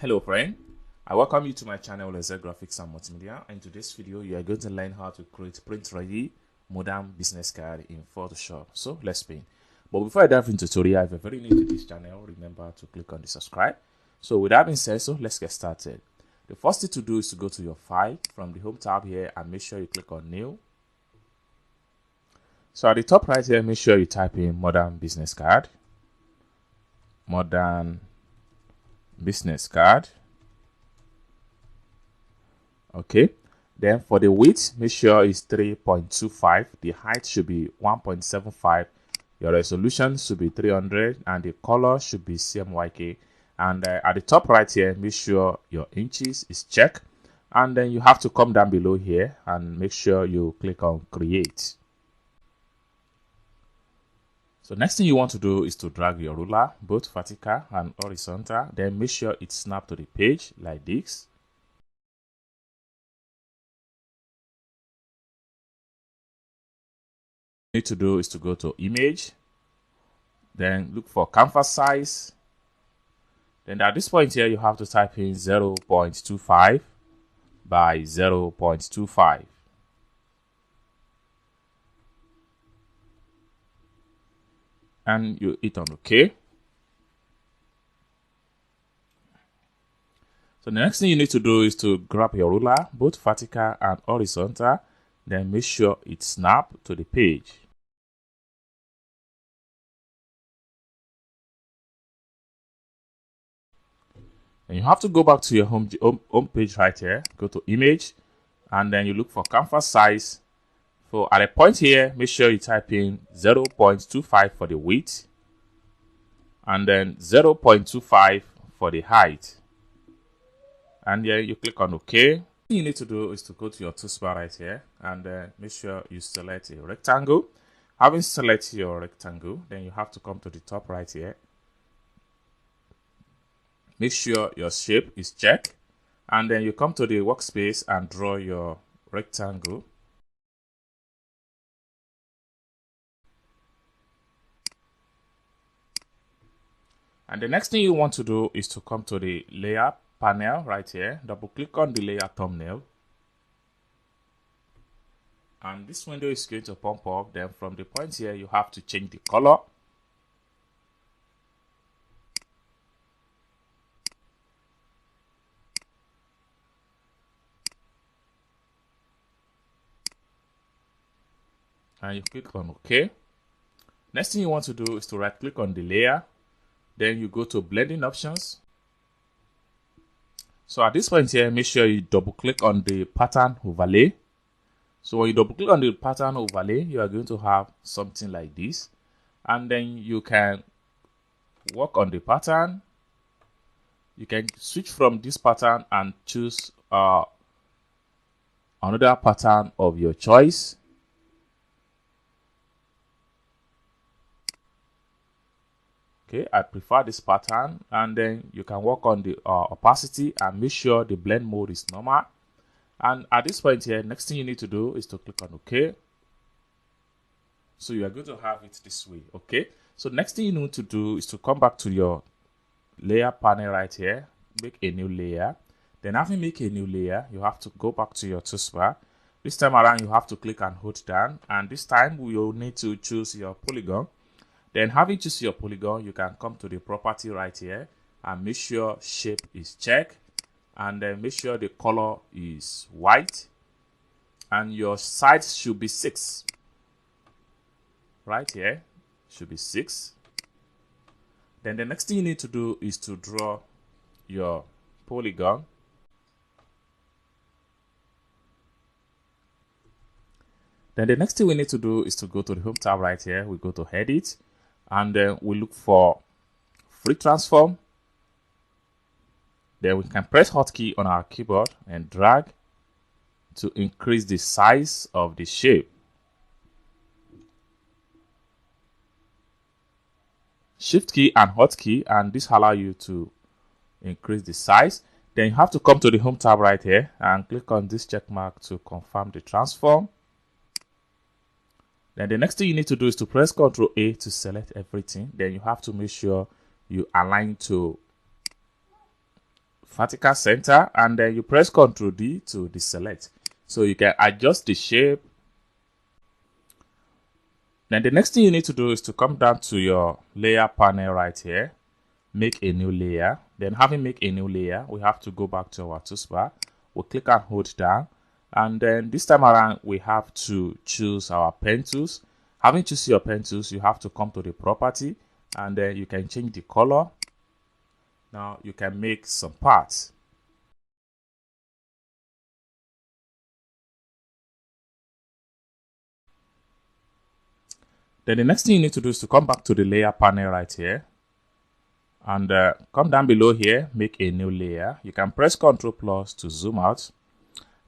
Hello friend, I welcome you to my channel Laser Graphics and Multimedia. In today's video you are going to learn how to create print ready modern business card in Photoshop. So let's begin. But before I dive into tutorial, if you're very new to this channel, remember to click on the subscribe. So with that being said, let's get started. The first thing to do is to go to your file from the home tab here and make sure you click on new. So at the top right here, make sure you type in modern business card. Modern business card. Okay, then for the width, make sure it's 3.25. The height should be 1.75. Your resolution should be 300 and the color should be CMYK. And at the top right here, make sure your inches is checked, and then you have to come down below here and make sure you click on create. So next thing you want to do is to drag your ruler, both vertical and horizontal. Then make sure it snaps to the page like this. What you need to do is to go to image, then look for canvas size. Then at this point here, you have to type in 0.25 by 0.25. And you hit on OK. So the next thing you need to do is to grab your ruler, both vertical and horizontal, then make sure it snaps to the page. And you have to go back to your home page right here, go to image, and then you look for canvas size. So at a point here, make sure you type in 0.25 for the width, and then 0.25 for the height. And then you click on OK. What you need to do is to go to your toolbar right here, and make sure you select a rectangle. Having selected your rectangle, then you have to come to the top right here. Make sure your shape is checked, and then you come to the workspace and draw your rectangle. And the next thing you want to do is to come to the layer panel right here, double click on the layer thumbnail, and this window is going to pop up. Then from the point here, you have to change the color. And you click on OK. Next thing you want to do is to right click on the layer, then you go to blending options. So at this point here, make sure you double click on the pattern overlay. So when you double click on the pattern overlay, you are going to have something like this, and then you can work on the pattern. You can switch from this pattern and choose another pattern of your choice. Okay, I prefer this pattern, and then you can work on the opacity and make sure the blend mode is normal. And at this point here, next thing you need to do is to click on OK. So you are going to have it this way. Okay, so next thing you need to do is to come back to your layer panel right here, make a new layer. Then after you make a new layer, you have to go back to your toolbar. This time around, you have to click and hold down, and this time we will need to choose your polygon. Then having choose your polygon, you can come to the property right here and make sure shape is checked, and then make sure the color is white, and your size should be 6. Right here should be 6. Then the next thing you need to do is to draw your polygon. Then the next thing we need to do is to go to the home tab right here. We go to edit, and then we look for free transform. Then we can press hotkey on our keyboard and drag to increase the size of the shape. Shift key and hotkey, and this allow you to increase the size. Then you have to come to the home tab right here and click on this check mark to confirm the transform. Then the next thing you need to do is to press Ctrl A to select everything. Then you have to make sure you align to vertical center, and then you press Ctrl D to deselect. So you can adjust the shape. Then the next thing you need to do is to come down to your layer panel right here, make a new layer. Then having make a new layer, we have to go back to our toolbar. We'll click and hold down, and then this time around we have to choose our pen tools. Having choose your pen tools, you have to come to the property, and then you can change the color. Now you can make some parts. Then the next thing you need to do is to come back to the layer panel right here, and come down below here, make a new layer. You can press Ctrl plus to zoom out.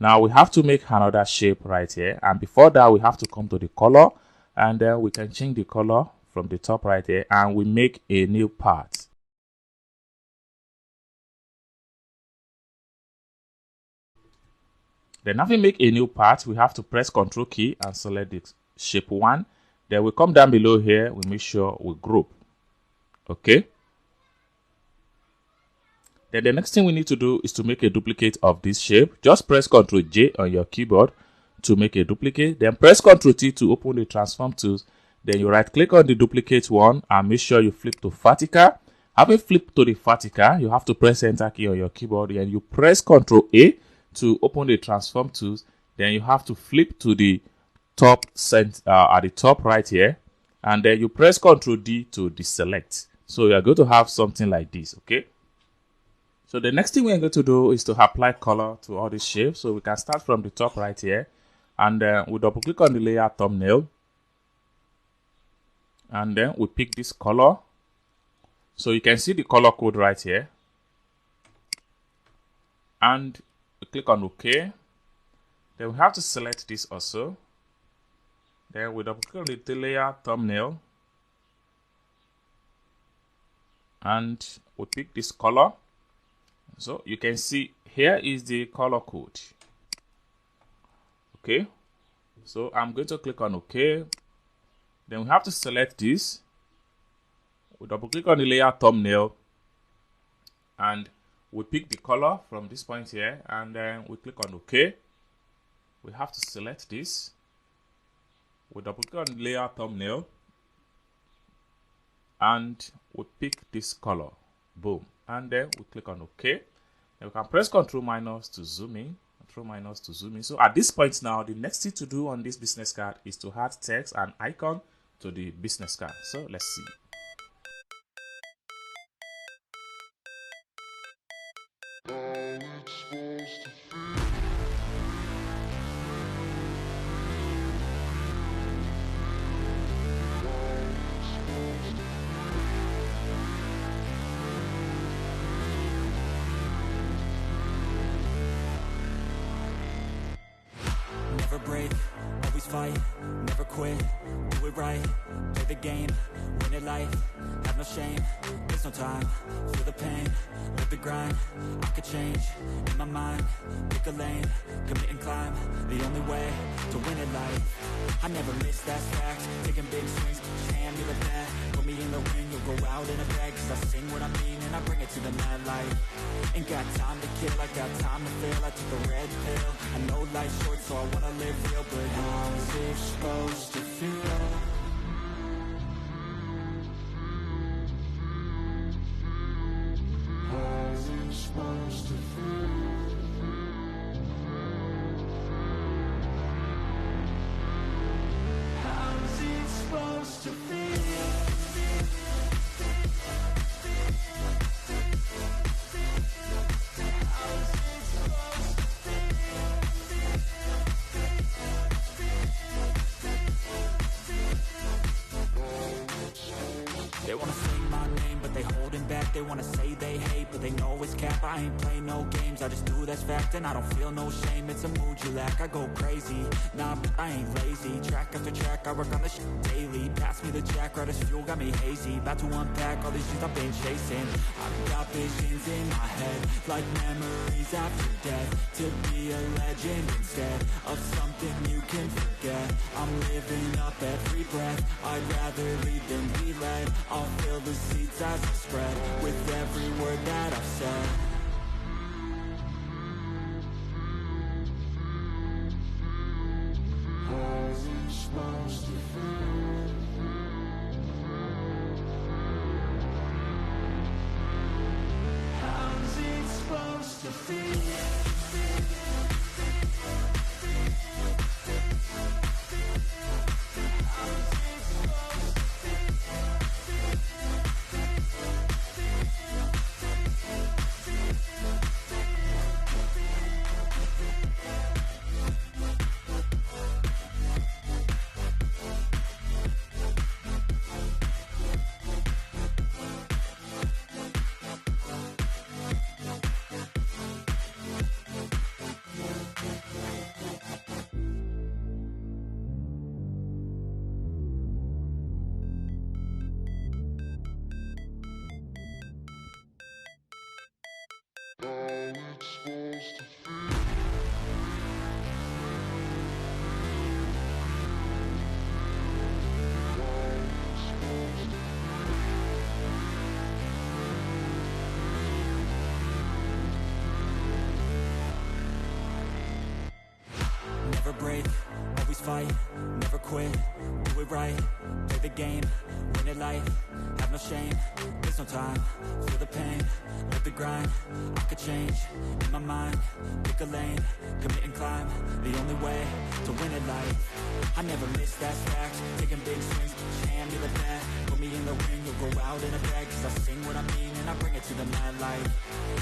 Now we have to make another shape right here, and before that we have to come to the color, and then we can change the color from the top right here, and we make a new part. Then having make a new part, we have to press Ctrl key and select the shape 1. Then we come down below here, we make sure we group. Okay. Then the next thing we need to do is to make a duplicate of this shape. Just press Ctrl J on your keyboard to make a duplicate. Then press Ctrl T to open the transform tools. Then you right click on the duplicate one and make sure you flip to vertical. Having flipped to the vertical, you have to press Enter key on your keyboard, and you press Ctrl A to open the transform tools. Then you have to flip to the top at the top right here, and then you press Ctrl D to deselect. So you are going to have something like this. Okay. So the next thing we are going to do is to apply color to all these shapes. So we can start from the top right here, and we double click on the layer thumbnail, and then we pick this color. So you can see the color code right here, and we click on OK. Then we have to select this also. Then we double click on the layer thumbnail, and we pick this color. So you can see here is the color code. Okay, so I'm going to click on OK. Then we have to select this. We double click on the layer thumbnail, and we pick the color from this point here, and then we click on OK. We have to select this. We double click on the layer thumbnail, and we pick this color. Boom. And then we click on OK. Then we can press Ctrl minus to zoom in. Ctrl minus to zoom in. So at this point now, the next thing to do on this business card is to add text and icon to the business card. So let's see. Never break, always fight, never quit, do it right, play the game, win it life, have no shame, there's no time, feel the pain, live the grind, I could change, in my mind, pick a lane, commit and climb, the only way to win it life, I never miss, that's fact, taking big swings, hand me the bat, put me in the ring, you'll go out in a bag, cause I sing what I mean and I bring it to the mad light, ain't got time to kill, I got time to feel, I took a red pill, I know life's short so I wanna live real, but how's it supposed to feel? How's it supposed to feel? How's it supposed to feel? They wanna sing my name, but they holding back. They wanna say they hate, but they know it's cap. I ain't play no games, I just do that's fact. And I don't feel no shame, it's a mood you lack. I go crazy, nah, but I ain't lazy. Track after track, I work on the shit daily. Pass me the jack, right as fuel, got me hazy. About to unpack all these things I've been chasing. I've got visions in my head, like memories after death. To be a legend instead of something you can forget. I'm living up every breath, I'd rather lead than be led. I'll fill the seats as I spread with every word that I've said. How's it supposed to feel? Never break, always fight, never quit, do it right, play the game, win it life, have no shame, there's no time, feel the pain, live the grind, I could change, in my mind, pick a lane, commit and climb, the only way to win it life, I never miss, that's fact, taking big swings, hand me the bat, put me in the ring, you'll go out in a bag, cause I sing what I mean and I bring it to the mad light,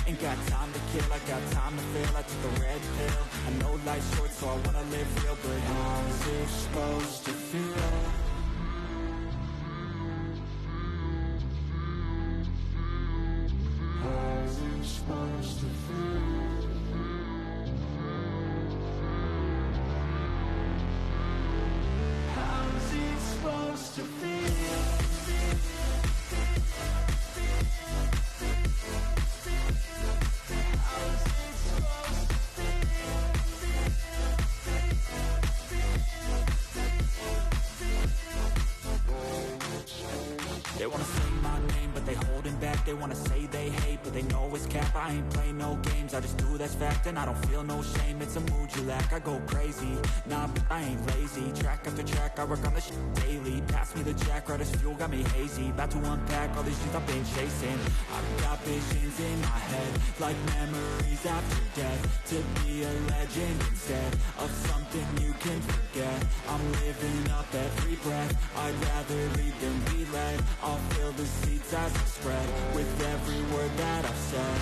ain't got time to kill, I got time to feel, I took the red pill, I know life's short so I wanna live real, but how's it supposed to feel? How's it supposed to feel? How's it supposed to feel? They wanna say my name, but they holding back. They wanna say they hate, but they know it's cap. I ain't play no games, I just do that's fact. And I don't feel no shame, it's a mood you lack. I go crazy, nah, but I ain't lazy. Track after track, I work on this shit daily. Pass me the jack, right as fuel, got me hazy. About to unpack all these things I've been chasing. I've got visions in my head, like memories after death. To be a legend instead of something you can forget. I'm living up every breath, I'd rather lead than be led. I'll fill the seats as I spread with every word that I've said.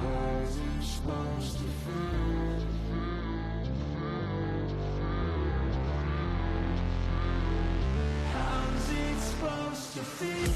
How's it supposed to feel? How's it supposed to feel?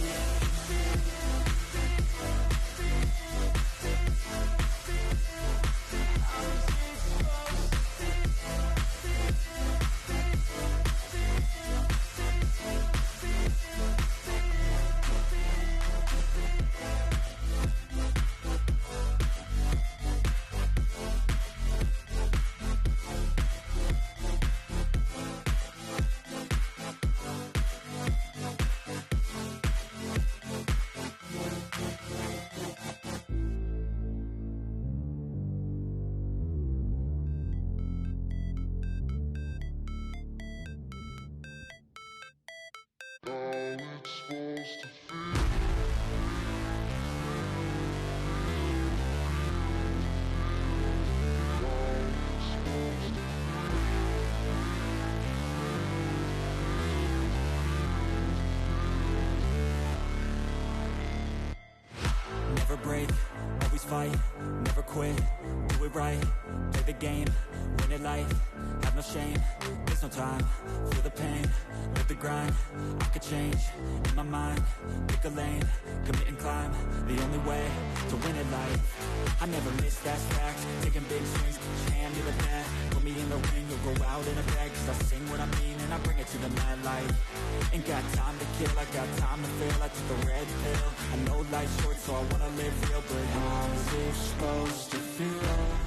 Never break, always fight, never quit, do it right, play the game, win it life, have no shame, there's no time, feel the pain, live the grind, I could change, in my mind, pick a lane, commit and climb, the only way to win it life, I never miss, that's fact, taking big swings, hand me the bat, put me in the ring, you'll go out in a bag, cause I sing what I mean and I bring it to the mad light, ain't got time to kill, I got time to feel, I took the red pill, I know life's short so I wanna live real, but how's it supposed to feel?